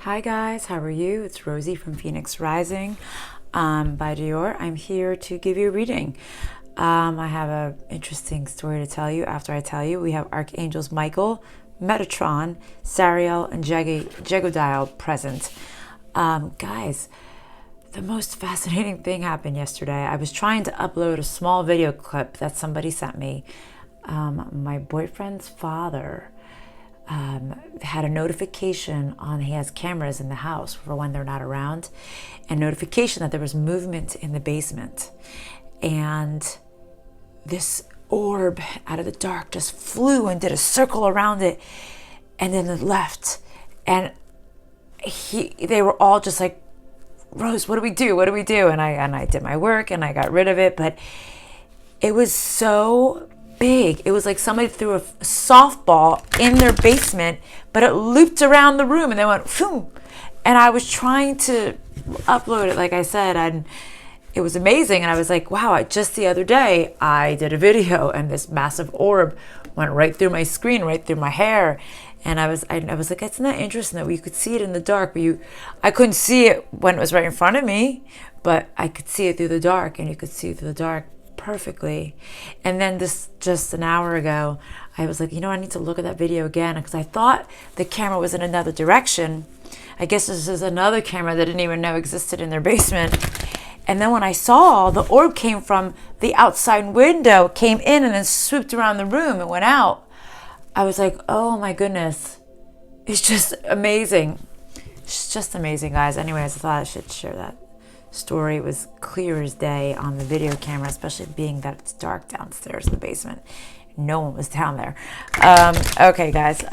Hi guys, how are you? It's Rosie from Phoenix Rising by Dior. I'm here to give you a reading. I have an interesting story to tell you. After I tell you, we have Archangels Michael, Metatron, Sariel, and Jegodiah present. Guys, the most fascinating thing happened yesterday. I was trying to upload a small video clip that somebody sent me. My boyfriend's father had a notification on, he has cameras in the house for when they're not around, and notification that there was movement in the basement, and this orb out of the dark just flew and did a circle around it and then it left, and they were all just like, Rose, what do we do, and I did my work and I got rid of it, but it was so big. It was like somebody threw a softball in their basement, but it looped around the room and then went boom. And I was trying to upload it, like I said, and it was amazing. And I was like, wow, just the other day I did a video and this massive orb went right through my screen, right through my hair. And I was like, isn't that interesting that we could see it in the dark, but I couldn't see it when it was right in front of me, but I could see it through the dark, and you could see it through the dark perfectly. And then just an hour ago, I was like, I need to look at that video again, because I thought the camera was in another direction. I guess this is another camera that I didn't even know existed in their basement. And then when I saw the orb came from the outside window, came in and then swooped around the room and went out, I was like, oh my goodness, it's just amazing. It's just amazing, guys. Anyways, I thought I should share that story. It was clear as day on the video camera, especially being that it's dark downstairs in the basement. No one was down there. Okay, guys.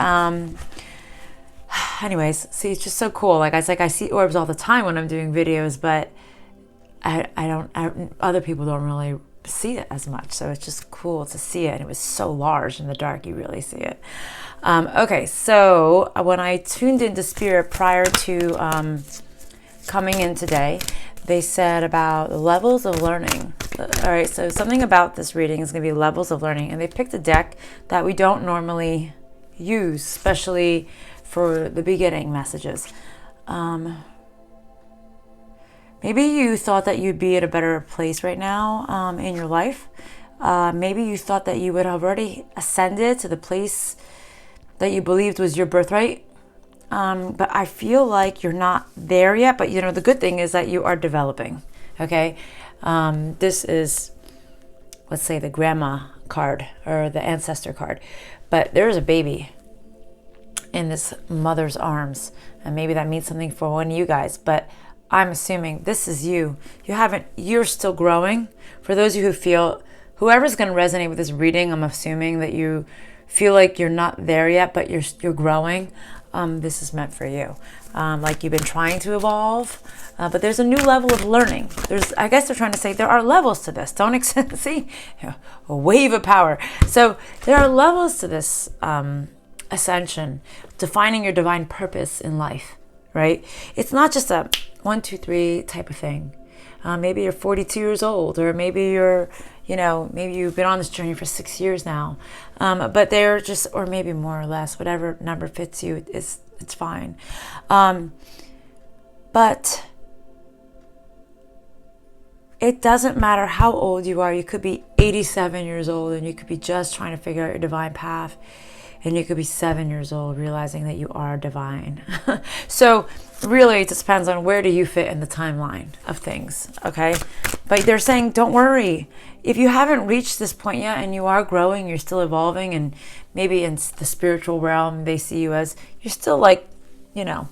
Anyways, see, it's just so cool. Like I see orbs all the time when I'm doing videos, but other people don't really see it as much. So it's just cool to see it. And it was so large in the dark, you really see it. Okay, so when I tuned into Spirit prior to coming in today, they said about the levels of learning. All right, so something about this reading is going to be levels of learning. And they picked a deck that we don't normally use, especially for the beginning messages. Maybe you thought that you'd be at a better place right now in your life. Maybe you thought that you would have already ascended to the place that you believed was your birthright. But I feel like you're not there yet. But the good thing is that you are developing. Okay, this is, let's say, the grandma card or the ancestor card. But there is a baby in this mother's arms, and maybe that means something for one of you guys. But I'm assuming this is you. You're still growing. For those of you who feel, whoever's going to resonate with this reading, I'm assuming that you feel like you're not there yet, but you're growing. This is meant for you. Like you've been trying to evolve, but there's a new level of learning. I guess they're trying to say there are levels to this. Don't see a wave of power. So there are levels to this ascension, defining your divine purpose in life. Right? It's not just a 1, 2, 3 type of thing. Maybe you're 42 years old, or maybe maybe you've been on this journey for 6 years now. But they're just, or maybe more or less, whatever number fits you, it's fine. But it doesn't matter how old you are. You could be 87 years old and you could be just trying to figure out your divine path. And you could be 7 years old realizing that you are divine. So really it just depends on where do you fit in the timeline of things, okay? But they're saying, don't worry. If you haven't reached this point yet and you are growing, you're still evolving, and maybe in the spiritual realm, they see you as, you're still like, young.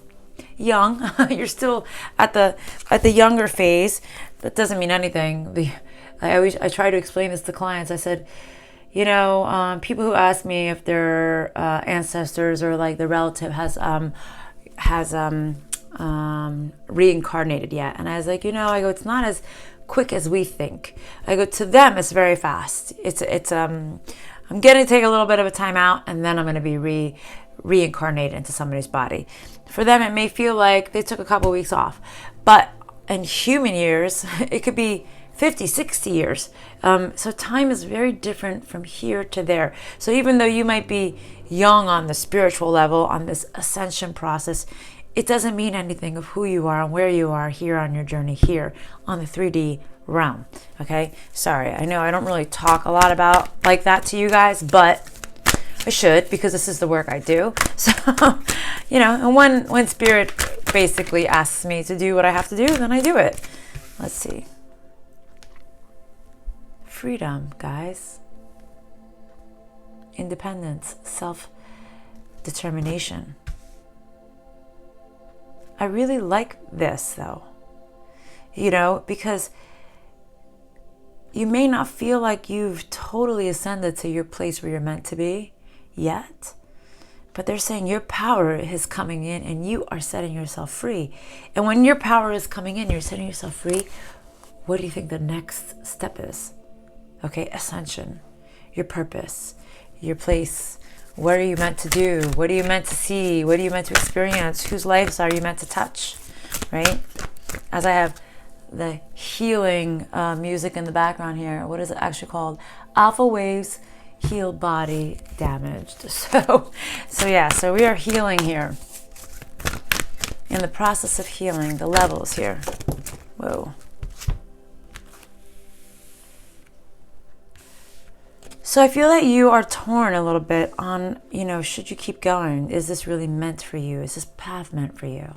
You're still at the younger phase. That doesn't mean anything. I try to explain this to clients. I said, people who ask me if their ancestors or like the relative has reincarnated yet, and I was like, I go, it's not as quick as we think. I go, to them it's very fast. I'm gonna take a little bit of a time out, and then I'm gonna be reincarnated into somebody's body. For them it may feel like they took a couple weeks off, but in human years it could be 50, 60 years. So time is very different from here to there. So even though you might be young on the spiritual level, on this ascension process, it doesn't mean anything of who you are and where you are here on your journey here on the 3D realm. Okay, sorry, I know I don't really talk a lot about like that to you guys, but I should, because this is the work I do. So, you know, and when spirit basically asks me to do what I have to do, then I do it. Let's see. Freedom, guys. Independence, self-determination. I really like this, though. You know, because you may not feel like you've totally ascended to your place where you're meant to be yet, but they're saying your power is coming in and you are setting yourself free. And when your power is coming in, you're setting yourself free, what do you think the next step is? Okay, ascension, your purpose, your place. What are you meant to do? What are you meant to see? What are you meant to experience? Whose lives are you meant to touch? Right? As I have the healing music in the background here, what is it actually called? Alpha Waves, Healed Body, Damaged. So yeah, so we are healing here. In the process of healing, the levels here. Whoa. So I feel that you are torn a little bit on, you know, should you keep going? Is this really meant for you? Is this path meant for you?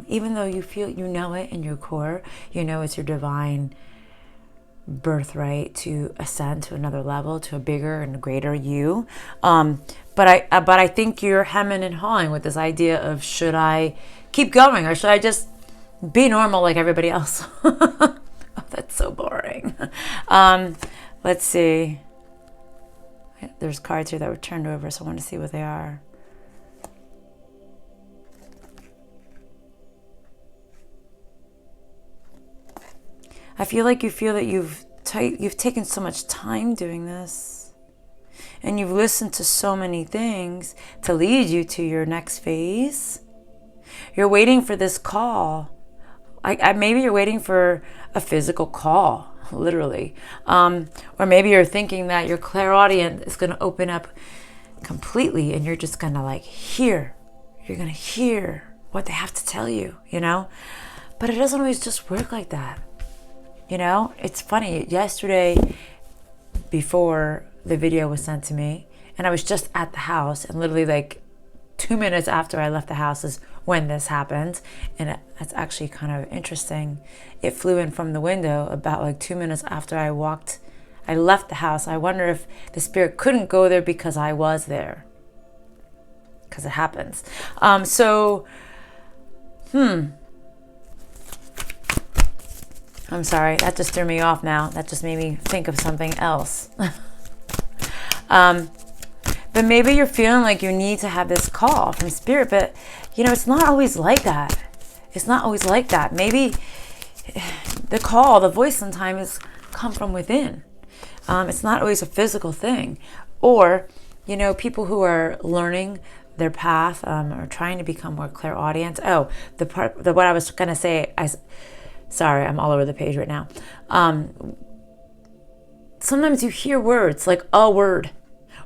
Even though you feel, you know it in your core, you know it's your divine birthright to ascend to another level, to a bigger and greater you. But I think you're hemming and hawing with this idea of, should I keep going or should I just be normal like everybody else? Oh, that's so boring. Let's see. There's cards here that were turned over, so I want to see what they are. I feel like you feel that you've taken so much time doing this, and you've listened to so many things to lead you to your next phase. You're waiting for this call. Maybe you're waiting for a physical call, literally. Or maybe you're thinking that your clairaudient is going to open up completely and you're just going to like hear. You're going to hear what they have to tell you, you know? But it doesn't always just work like that. You know, it's funny. Yesterday, before the video was sent to me, and I was just at the house, and literally like 2 minutes after I left the house is when this happened. And that's actually kind of interesting. It flew in from the window about like 2 minutes after I left the house. I wonder if the spirit couldn't go there because I was there. Because it happens. I'm sorry, that just threw me off now. That just made me think of something else. But maybe you're feeling like you need to have this call from spirit, but you know, it's not always like that. It's not always like that. Maybe the call, the voice sometimes come from within. It's not always a physical thing. Or, you know, people who are learning their path or trying to become more clairaudient. Oh, what I was going to say, sorry, I'm all over the page right now. Sometimes you hear words like a word,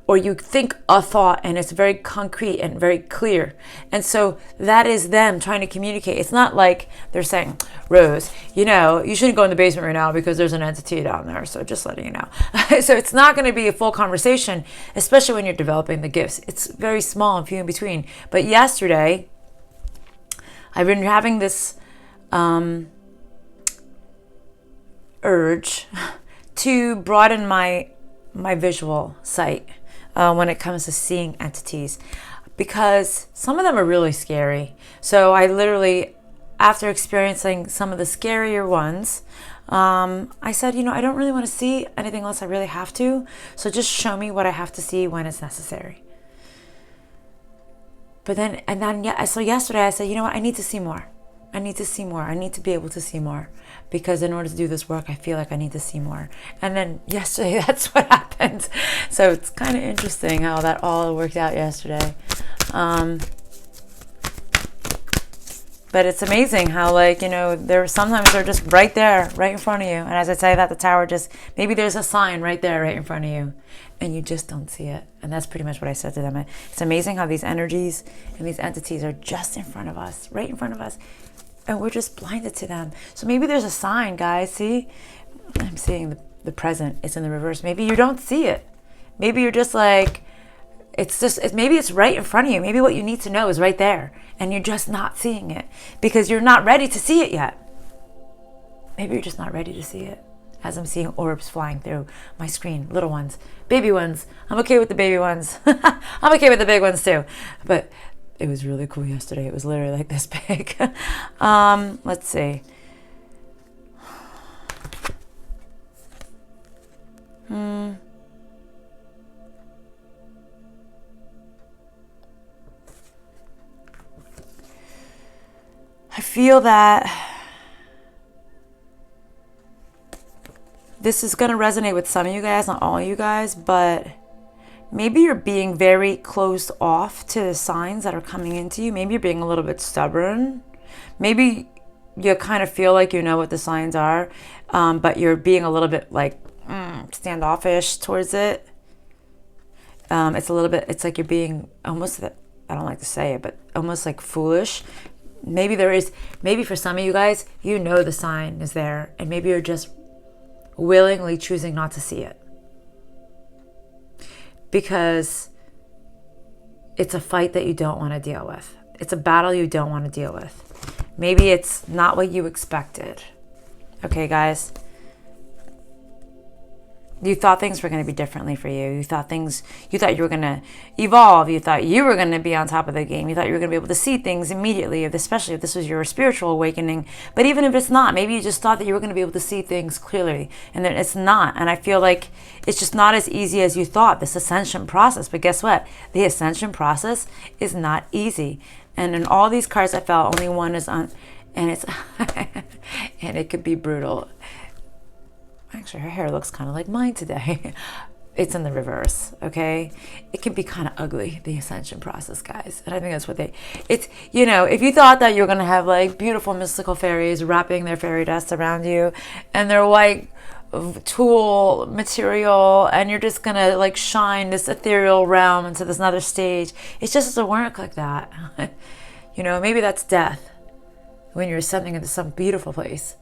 or you think a thought and it's very concrete and very clear. And so that is them trying to communicate. It's not like they're saying, Rose, you know, you shouldn't go in the basement right now because there's an entity down there. So just letting you know. So it's not going to be a full conversation, especially when you're developing the gifts. It's very small and few in between. But yesterday, I've been having this urge to broaden my visual sight when it comes to seeing entities, because some of them are really scary. So I literally, after experiencing some of the scarier ones, I said, you know, I don't really want to see anything else I really have to, so just show me what I have to see when it's necessary. But then so yesterday I said, you know what, I need to see more. I need to see more. I need to be able to see more, because in order to do this work, I feel like I need to see more. And then yesterday, that's what happened. So it's kind of interesting how that all worked out yesterday. But it's amazing how, like, you know, sometimes they're just right there, right in front of you. And as I say that, the tower just, maybe there's a sign right there, right in front of you, and you just don't see it. And that's pretty much what I said to them. It's amazing how these energies and these entities are just in front of us, right in front of us, and we're just blinded to them. So maybe there's a sign, guys. See, I'm seeing the present. It's in the reverse. Maybe you don't see it. Maybe you're just like, maybe it's right in front of you. Maybe what you need to know is right there, and you're just not seeing it because you're not ready to see it yet. Maybe you're just not ready to see it. As I'm seeing orbs flying through my screen, little ones, baby ones. I'm okay with the baby ones. I'm okay with the big ones too. But it was really cool yesterday. It was literally like this big. Let's see. I feel that this is going to resonate with some of you guys, not all of you guys, but maybe you're being very closed off to the signs that are coming into you. Maybe you're being a little bit stubborn. Maybe you kind of feel like you know what the signs are, but you're being a little bit like standoffish towards it. It's like you're being almost, I don't like to say it, but almost like foolish. Maybe for some of you guys, you know the sign is there, and maybe you're just willingly choosing not to see it because it's a fight that you don't want to deal with. It's a battle you don't want to deal with. Maybe it's not what you expected. Okay, guys? You thought things were going to be differently for you. You thought you were going to evolve. You thought you were going to be on top of the game. You thought you were going to be able to see things immediately, especially if this was your spiritual awakening. But even if it's not, maybe you just thought that you were going to be able to see things clearly, and then it's not. And I feel like it's just not as easy as you thought, this ascension process. But guess what? The ascension process is not easy. And in all these cards I felt, only one is on, and it's and it could be brutal. Actually, her hair looks kind of like mine today. It's in the reverse, okay? It can be kind of ugly, the ascension process, guys. And I think that's what if you thought that you were going to have like beautiful mystical fairies wrapping their fairy dust around you and their white tool material, and you're just going to like shine this ethereal realm into this another stage, it just doesn't work like that. Maybe that's death when you're ascending into some beautiful place.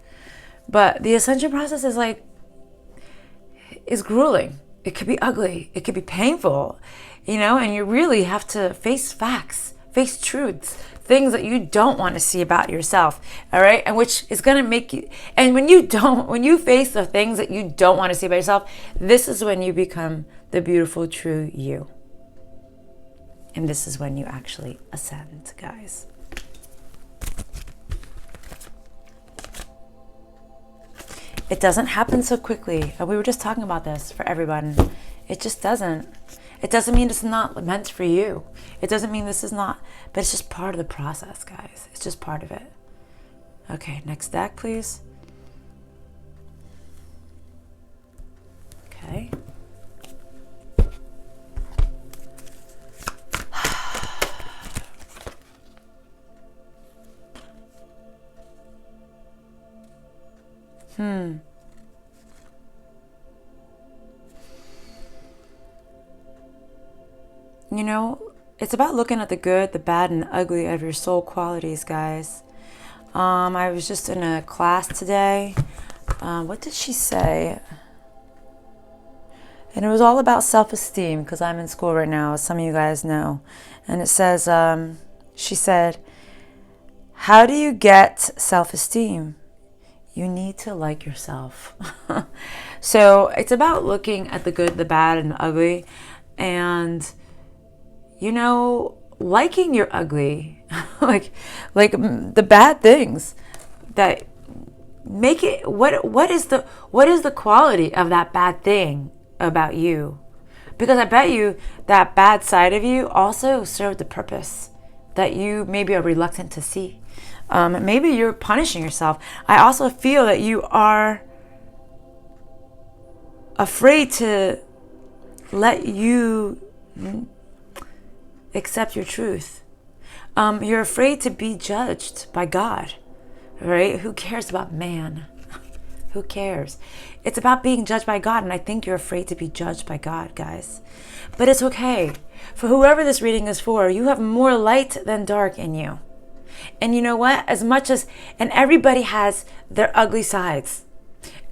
But the ascension process is grueling. It could be ugly. It could be painful, and you really have to face facts, face truths, things that you don't want to see about yourself, all right? And which is going to make you, and when you face the things that you don't want to see about yourself, this is when you become the beautiful, true you. And this is when you actually ascend, guys. It doesn't happen so quickly. And we were just talking about this for everyone. It just doesn't. It doesn't mean it's not meant for you. It doesn't mean this is not, but it's just part of the process, guys. It's just part of it. Okay, next deck, please. Okay. It's about looking at the good, the bad, and the ugly of your soul qualities, guys. I was just in a class today. What did she say? And it was all about self-esteem, because I'm in school right now, as some of you guys know. And it says, she said, how do you get self-esteem? You need to like yourself. So it's about looking at the good, the bad, and the ugly. And, liking your ugly, like the bad things that make it, what is the quality of that bad thing about you? Because I bet you that bad side of you also served the purpose that you maybe are reluctant to see. Maybe you're punishing yourself. I also feel that you are afraid to let you accept your truth. You're afraid to be judged by God, right? Who cares about man? Who cares? It's about being judged by God, and I think you're afraid to be judged by God, guys. But it's okay. For whoever this reading is for, you have more light than dark in you. And you know what? And everybody has their ugly sides.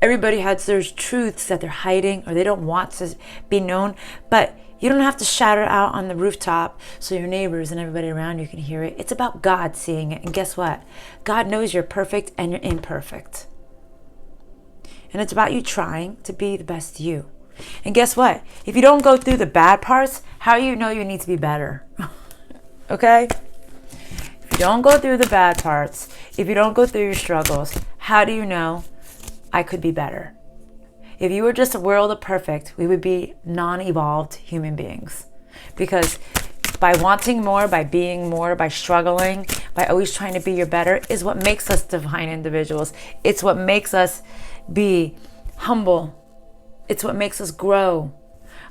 Everybody has their truths that they're hiding or they don't want to be known. But you don't have to shout it out on the rooftop so your neighbors and everybody around you can hear it. It's about God seeing it. And guess what? God knows you're perfect and you're imperfect. And it's about you trying to be the best you. And guess what? If you don't go through the bad parts, how do you know you need to be better? Okay? If you don't go through the bad parts, if you don't go through your struggles, how do you know I could be better? If you were just a world of perfect, we would be non-evolved human beings. Because by wanting more, by being more, by struggling, by always trying to be your better is what makes us divine individuals. It's what makes us be humble. It's what makes us grow.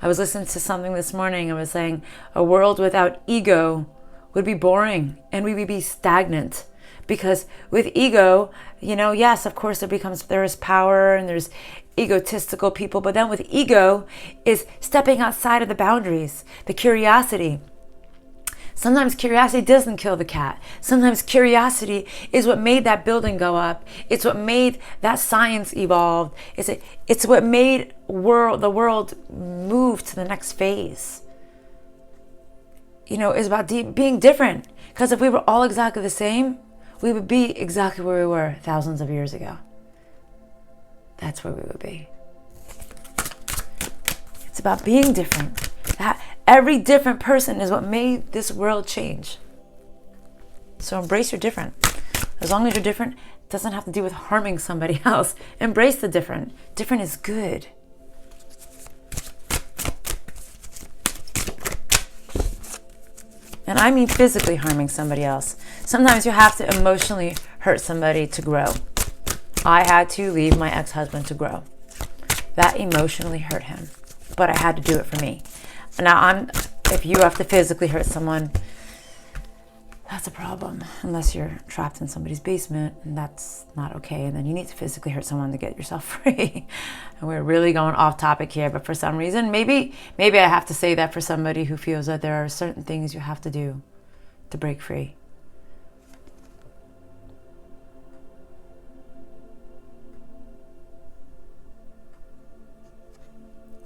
I was listening to something this morning. I was saying a world without ego would be boring and we would be stagnant. Because with ego, yes, of course there is power and there's egotistical people, but then with ego is stepping outside of the boundaries, the curiosity. Sometimes curiosity doesn't kill the cat. Sometimes curiosity is what made that building go up. It's what made that science evolve. It's what made the world move to the next phase. It's about being different. Because if we were all exactly the same, we would be exactly where we were thousands of years ago. That's where we would be. It's about being different. Every different person is what made this world change. So embrace your different. As long as you're different, it doesn't have to do with harming somebody else. Embrace the different. Different is good. And I mean physically harming somebody else. Sometimes you have to emotionally hurt somebody to grow. I had to leave my ex-husband to grow. That emotionally hurt him. But I had to do it for me. Now, if you have to physically hurt someone, that's a problem. Unless you're trapped in somebody's basement, and that's not okay. And then you need to physically hurt someone to get yourself free. And we're really going off topic here, but for some reason, maybe I have to say that for somebody who feels that there are certain things you have to do to break free.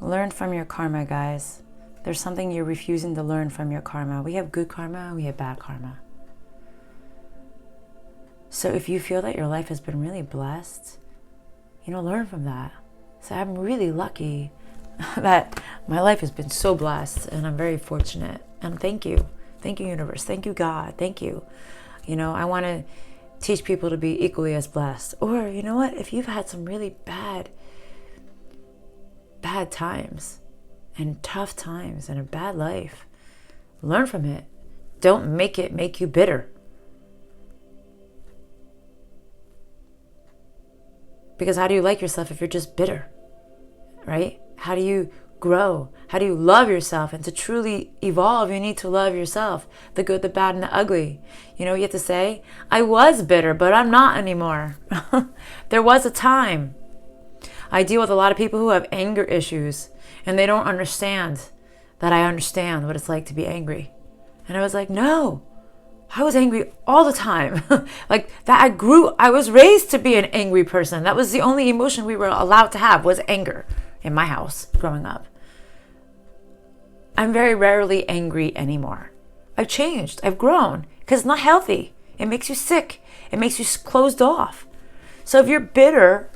Learn from your karma, guys. There's something you're refusing to learn from your karma. We have good karma, we have bad karma. So if you feel that your life has been really blessed, learn from that. So I'm really lucky that my life has been so blessed and I'm very fortunate. And thank you. Thank you, universe. Thank you, God. Thank you. I want to teach people to be equally as blessed. Or, you know what? If you've had some really bad times and tough times and a bad life, learn from it. Don't make it make you bitter. Because how do you like yourself if you're just bitter, right? How do you grow? How do you love yourself? And to truly evolve, you need to love yourself, the good, the bad, and the ugly. You have to say, I was bitter, but I'm not anymore. There was a time. I deal with a lot of people who have anger issues, and they don't understand that I understand what it's like to be angry. And I was like, no, I was angry all the time. Like that I was raised to be an angry person. That was the only emotion we were allowed to have, was anger in my house growing up. I'm very rarely angry anymore. I've changed. I've grown because it's not healthy. It makes you sick. It makes you closed off. So if you're bitter,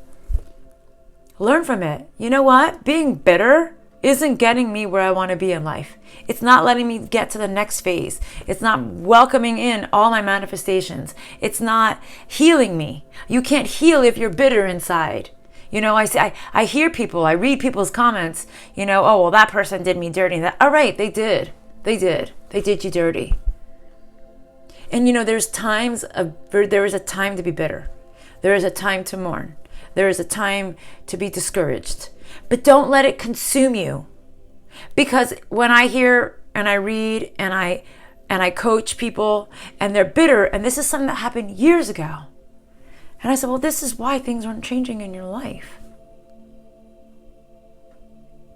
learn from it. You know what? Being bitter isn't getting me where I want to be in life. It's not letting me get to the next phase. It's not welcoming in all my manifestations. It's not healing me. You can't heal if you're bitter inside. I hear people, I read people's comments, oh, well, that person did me dirty. All right, they did. They did you dirty. And there is a time to be bitter. There is a time to mourn. There is a time to be discouraged. But don't let it consume you. Because when I hear and I read and and I coach people and they're bitter, and this is something that happened years ago. And I said, well, this is why things aren't changing in your life.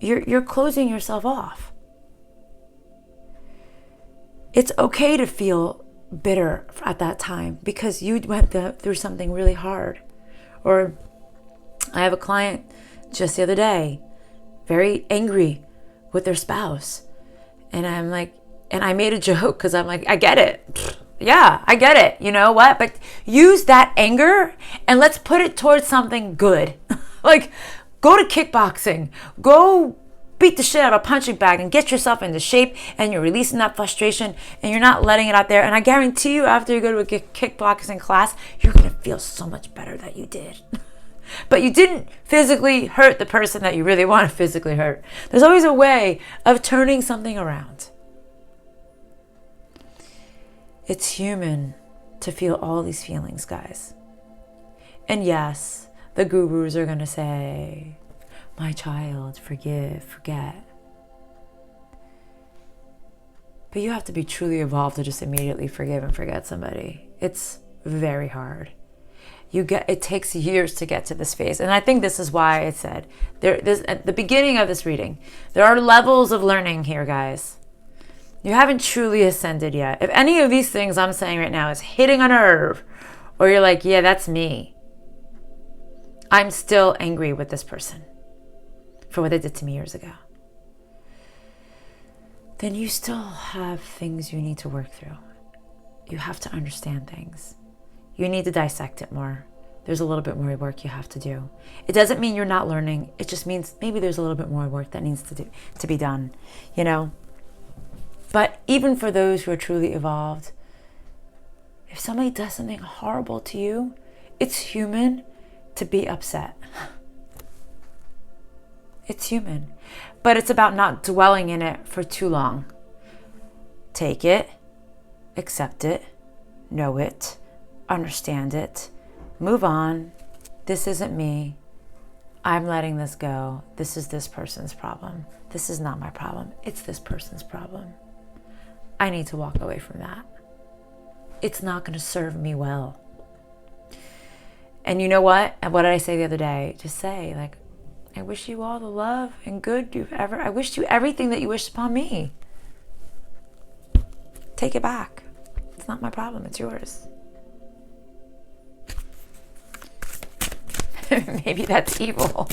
You're closing yourself off. It's okay to feel bitter at that time because you went through something really hard. Or I have a client just the other day, very angry with their spouse. And I'm like, and I made a joke because I'm like, I get it. Yeah, I get it. You know what? But use that anger and let's put it towards something good. Like, go to kickboxing. Go beat the shit out of a punching bag and get yourself into shape, and you're releasing that frustration and you're not letting it out there. And I guarantee you, after you go to a kickboxing class, you're going to feel so much better that you did. But you didn't physically hurt the person that you really want to physically hurt. There's always a way of turning something around. It's human to feel all these feelings, guys. And yes, the gurus are going to say, my child, forgive, forget. But you have to be truly evolved to just immediately forgive and forget somebody. It's very hard. It takes years to get to this phase. And I think this is why it said, at the beginning of this reading, there are levels of learning here, guys. You haven't truly ascended yet. If any of these things I'm saying right now is hitting a nerve, or you're like, yeah, that's me, I'm still angry with this person for what they did to me years ago, then you still have things you need to work through. You have to understand things. You need to dissect it more. There's a little bit more work you have to do. It doesn't mean you're not learning. It just means maybe there's a little bit more work that needs to be done, you know? But even for those who are truly evolved, if somebody does something horrible to you, it's human to be upset. It's human. But it's about not dwelling in it for too long. Take it, accept it, know it, understand it, move on. This isn't me. I'm letting this go. This is this person's problem. This is not my problem. It's this person's problem. I need to walk away from that. It's not going to serve me well. And you know what? And what did I say the other day? Just say, like, I wish you all the love and good I wished you everything that you wished upon me. Take it back. It's not my problem. It's yours. Maybe that's evil.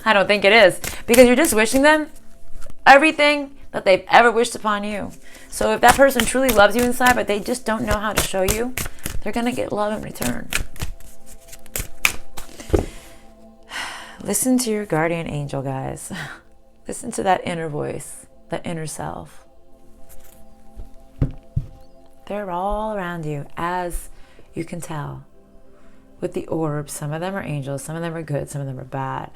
I don't think it is. Because you're just wishing them everything that they've ever wished upon you. So if that person truly loves you inside, but they just don't know how to show you, they're going to get love in return. Listen to your guardian angel, guys. Listen to that inner voice, that inner self. They're all around you, as you can tell. With the orbs, some of them are angels, some of them are good, some of them are bad.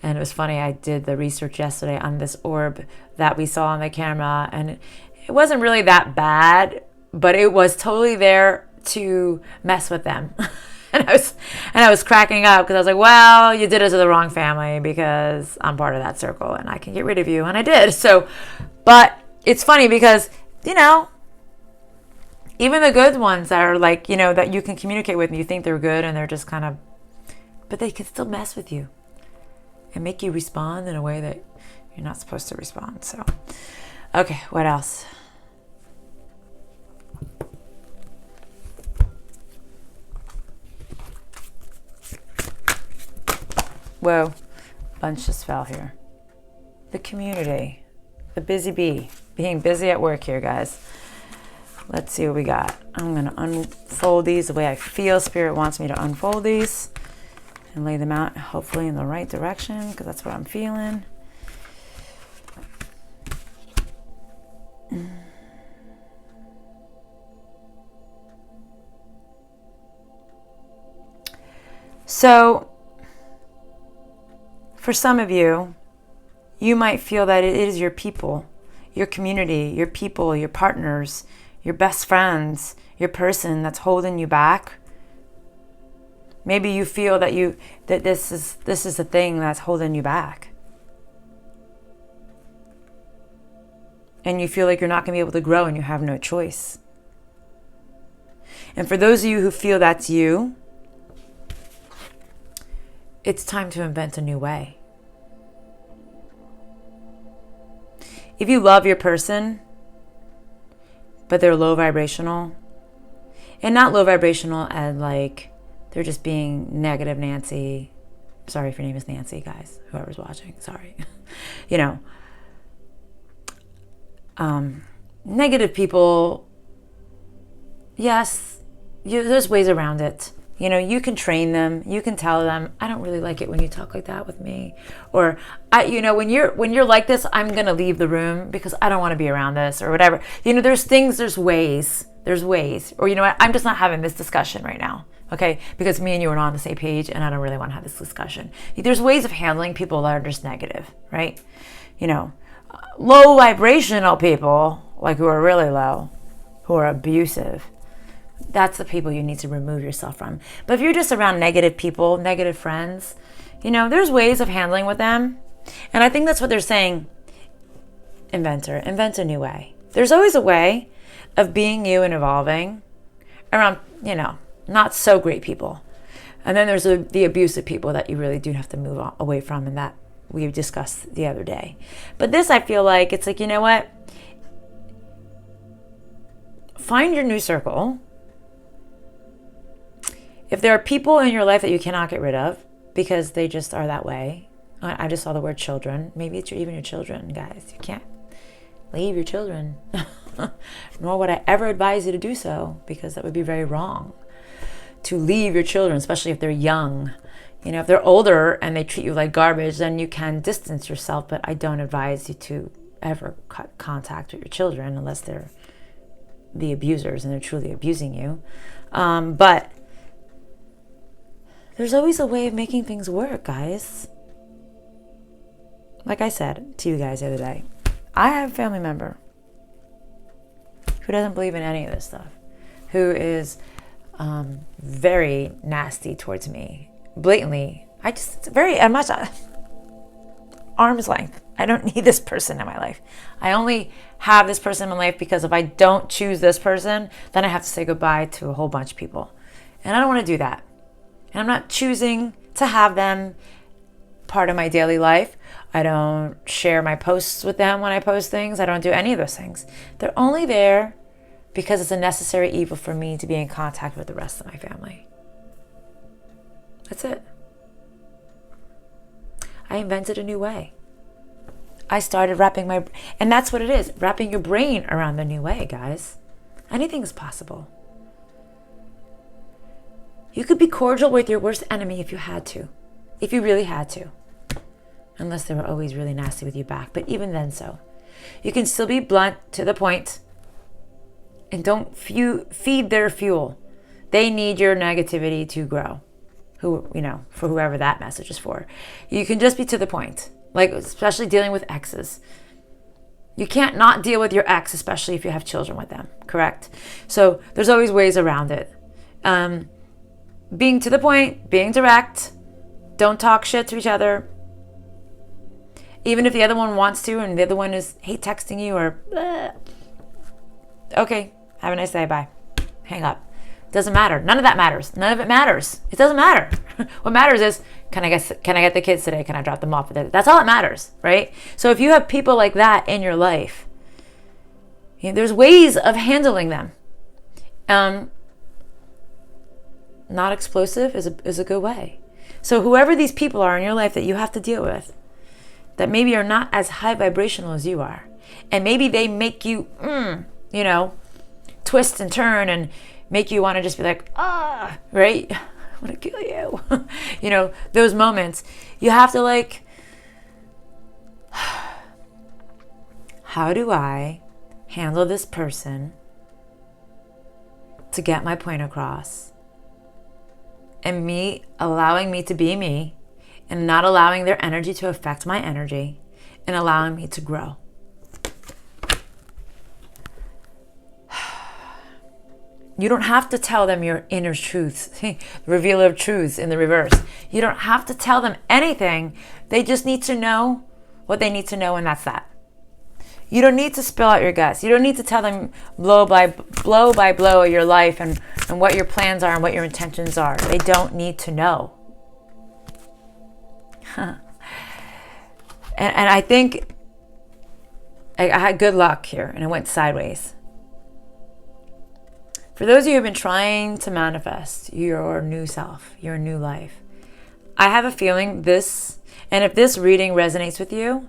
And it was funny, I did the research yesterday on this orb that we saw on the camera, and it wasn't really that bad, but it was totally there to mess with them. And I was cracking up because I was like, well, you did it to the wrong family because I'm part of that circle and I can get rid of you. And I did. So, but it's funny because, you know, even the good ones that are like, you know, that you can communicate with and you think they're good and they're just kind of, but they can still mess with you and make you respond in a way that you're not supposed to respond. So, okay, what else? Whoa, bunch just fell here. The community, the busy bee, being busy at work here, guys. Let's see what we got. I'm going to unfold these the way I feel Spirit wants me to unfold these and lay them out hopefully in the right direction because that's what I'm feeling. So, for some of you, you might feel that it is your people, your community, your people, your partners, your best friends, your person that's holding you back. Maybe you feel that this is the thing that's holding you back. and you feel like you're not going to be able to grow and you have no choice. And for those of you who feel that's you, it's time to invent a new way. If you love your person, but they're low vibrational, and not low vibrational and like they're just being negative Nancy. Sorry if your name is Nancy, guys, whoever's watching, sorry. Negative people, yes, there's ways around it. You can train them. You can tell them, I don't really like it when you talk like that with me. Or, when you're like this, I'm going to leave the room because I don't want to be around this or whatever. There's ways. Or, what, I'm just not having this discussion right now. Okay? Because me and you are not on the same page and I don't really want to have this discussion. There's ways of handling people that are just negative, right? Low vibrational people, like who are really low, who are abusive, that's the people you need to remove yourself from. But if you're just around negative people, negative friends, there's ways of handling with them. And I think that's what they're saying. Invent a new way. There's always a way of being you and evolving around, not so great people. And then there's the abusive people that you really do have to move away from, and that we discussed the other day. But this, I feel like, it's like, you know what? Find your new circle. If there are people in your life that you cannot get rid of because they just are that way, I just saw the word children. Maybe it's even your children, guys. You can't leave your children. Nor would I ever advise you to do so, because that would be very wrong. To leave your children, especially if they're young. If they're older and they treat you like garbage, then you can distance yourself. But I don't advise you to ever cut contact with your children unless they're the abusers and they're truly abusing you. But there's always a way of making things work, guys. Like I said to you guys the other day, I have a family member who doesn't believe in any of this stuff, who is very nasty towards me, blatantly. I'm much arm's length. I don't need this person in my life. I only have this person in my life because if I don't choose this person, then I have to say goodbye to a whole bunch of people. And I don't want to do that. And I'm not choosing to have them part of my daily life. I don't share my posts with them when I post things. I don't do any of those things. They're only there because it's a necessary evil for me to be in contact with the rest of my family. That's it. I invented a new way. I started and that's what it is, wrapping your brain around the new way, guys. Anything is possible. You could be cordial with your worst enemy if you had to. If you really had to. Unless they were always really nasty with you back. But even then so. You can still be blunt to the point. And don't feed their fuel. They need your negativity to grow. For whoever that message is for. You can just be to the point. Like, especially dealing with exes. You can't not deal with your ex, especially if you have children with them. Correct? So there's always ways around it. Being to the point, being direct, don't talk shit to each other. Even if the other one wants to and the other one is hate texting you or okay, have a nice day, bye. Hang up. Doesn't matter. None of that matters. None of it matters. It doesn't matter. What matters is, can I get the kids today? Can I drop them off? That's all that matters, right? So if you have people like that in your life, there's ways of handling them. Not explosive is a good way. So whoever these people are in your life that you have to deal with, that maybe are not as high vibrational as you are, and maybe they make you, twist and turn and make you want to just be like, right? I want to kill you. Those moments, you have to like, how do I handle this person to get my point across? And me allowing me to be me and not allowing their energy to affect my energy and allowing me to grow. You don't have to tell them your inner truths, the revealer of truths in the reverse. You don't have to tell them anything. They just need to know what they need to know, and that's that. You don't need to spill out your guts. You don't need to tell them blow by blow of your life and what your plans are and what your intentions are. They don't need to know. And I think I had good luck here and it went sideways. For those of you who have been trying to manifest your new self, your new life, I have a feeling this, and if this reading resonates with you,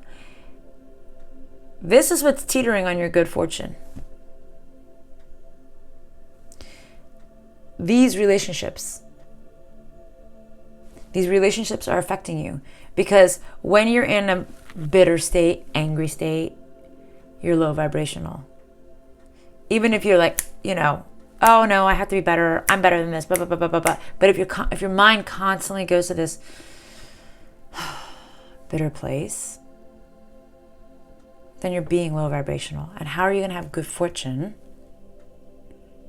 this is what's teetering on your good fortune. These relationships are affecting you because when you're in a bitter state, angry state, you're low vibrational. Even if you're like, oh no, I have to be better. I'm better than this. Blah, blah, blah, blah, blah, blah. But if your mind constantly goes to this bitter place, then you're being low vibrational. And how are you going to have good fortune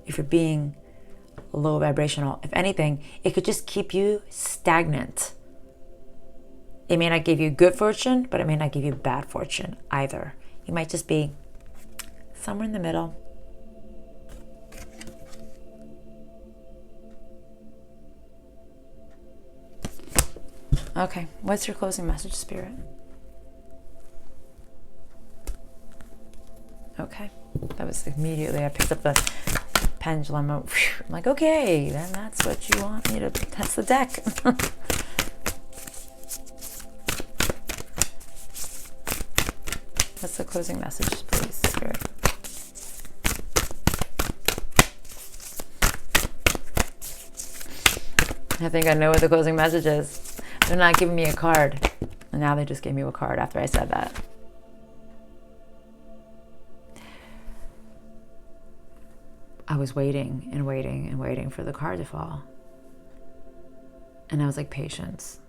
if you're being low vibrational? If anything, it could just keep you stagnant. It may not give you good fortune, but it may not give you bad fortune either. You might just be somewhere in the middle. Okay, what's your closing message, Spirit? Okay, that was immediately, I picked up the pendulum. I'm like, okay, then that's what you want me to, that's the deck. What's the closing message, please, Spirit? I think I know what the closing message is. They're not giving me a card. And now they just gave me a card after I said that. I was waiting and waiting and waiting for the card to fall. And I was like, patience.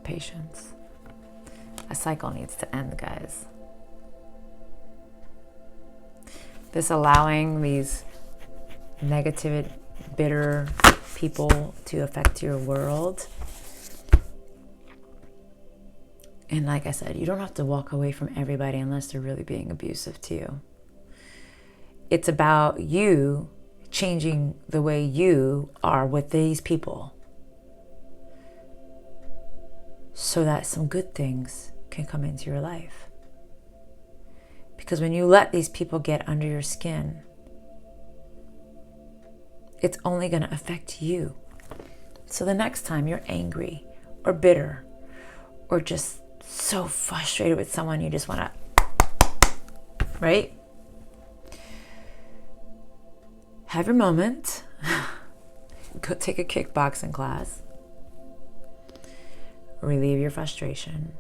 Patience. A cycle needs to end, guys. This allowing these negative, bitter people to affect your world. And like I said, you don't have to walk away from everybody unless they're really being abusive to you. It's about you changing the way you are with these people so that some good things can come into your life. Because when you let these people get under your skin, it's only going to affect you. So the next time you're angry or bitter or just so frustrated with someone, you just want to, right? Have your moment. Go take a kickboxing class. Relieve your frustration.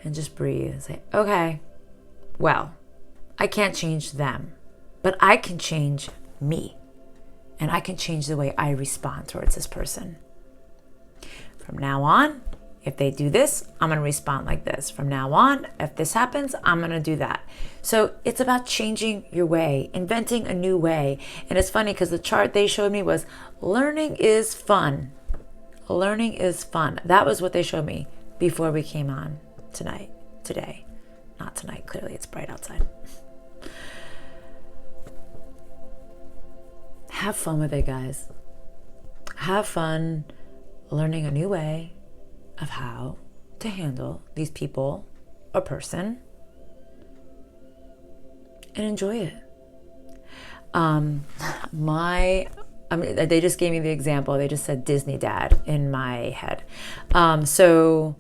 And just breathe and say, okay, well, I can't change them, but I can change me. And I can change the way I respond towards this person. From now on, if they do this, I'm going to respond like this. From now on, if this happens, I'm going to do that. So it's about changing your way, inventing a new way. And it's funny because the chart they showed me was learning is fun. Learning is fun. That was what they showed me before we came on today. Not tonight, clearly it's bright outside. Have fun with it, guys. Have fun learning a new way of how to handle these people or person and enjoy it. They just gave me the example. They just said Disney dad in my head. So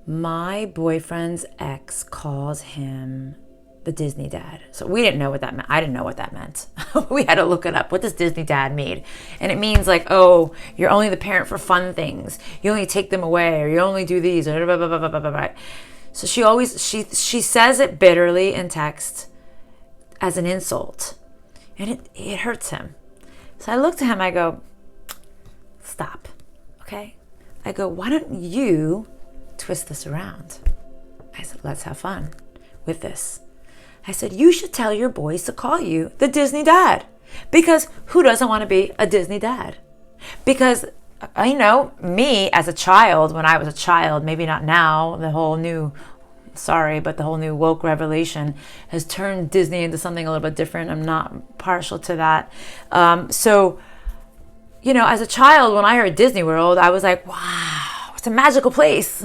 my boyfriend's ex calls him the Disney dad. So we didn't know what that meant. I didn't know what that meant. We had to look it up. What does Disney dad mean? And it means like, oh, you're only the parent for fun things. You only take them away, or you only do these, or blah, blah, blah, blah, blah, blah, blah. So she says it bitterly in text as an insult. And it hurts him. So I looked at him, I go, stop, okay? I go, why don't you twist this around? I said, let's have fun with this. I said, you should tell your boys to call you the Disney dad. Because who doesn't want to be a Disney dad? Because me as a child, when I was a child, maybe not now, the whole new woke revelation has turned Disney into something a little bit different. I'm not partial to that. So, as a child, when I heard Disney World, I was like, wow, it's a magical place.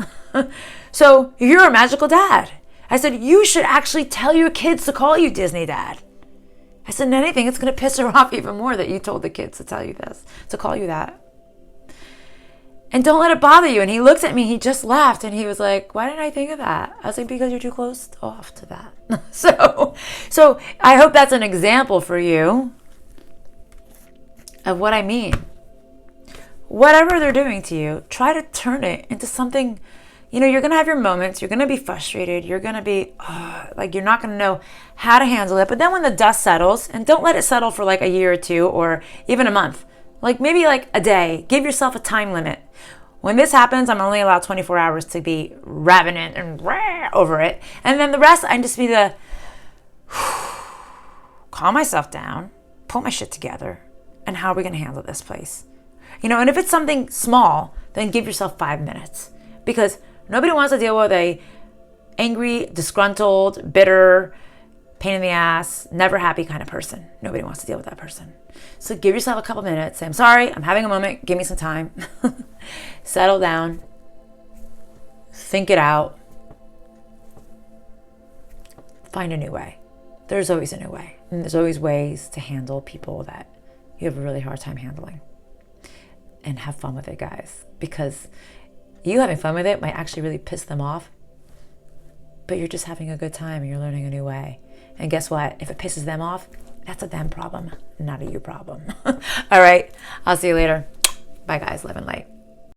So you're a magical dad. I said, you should actually tell your kids to call you Disney Dad. I said, anything, it's going to piss her off even more that you told the kids to tell you this, to call you that. And don't let it bother you. And he looked at me, he just laughed, and he was like, why didn't I think of that? I was like, because you're too close off to that. So I hope that's an example for you of what I mean. Whatever they're doing to you, try to turn it into something. You're going to have your moments. You're going to be frustrated. You're going to be you're not going to know how to handle it. But then when the dust settles, and don't let it settle for like a year or two or even a month, maybe a day, give yourself a time limit. When this happens, I'm only allowed 24 hours to be ravenant and over it. And then the rest, I just be calm myself down, pull my shit together, and how are we going to handle this place? And if it's something small, then give yourself 5 minutes. Because nobody wants to deal with a angry, disgruntled, bitter, pain in the ass, never happy kind of person. Nobody wants to deal with that person. So give yourself a couple minutes. Say, I'm sorry, I'm having a moment. Give me some time. Settle down. Think it out. Find a new way. There's always a new way. And there's always ways to handle people that you have a really hard time handling. And have fun with it, guys. Because you having fun with it might actually really piss them off. But you're just having a good time and you're learning a new way. And guess what? If it pisses them off, that's a them problem, not a you problem. All right. I'll see you later. Bye, guys. Love and light.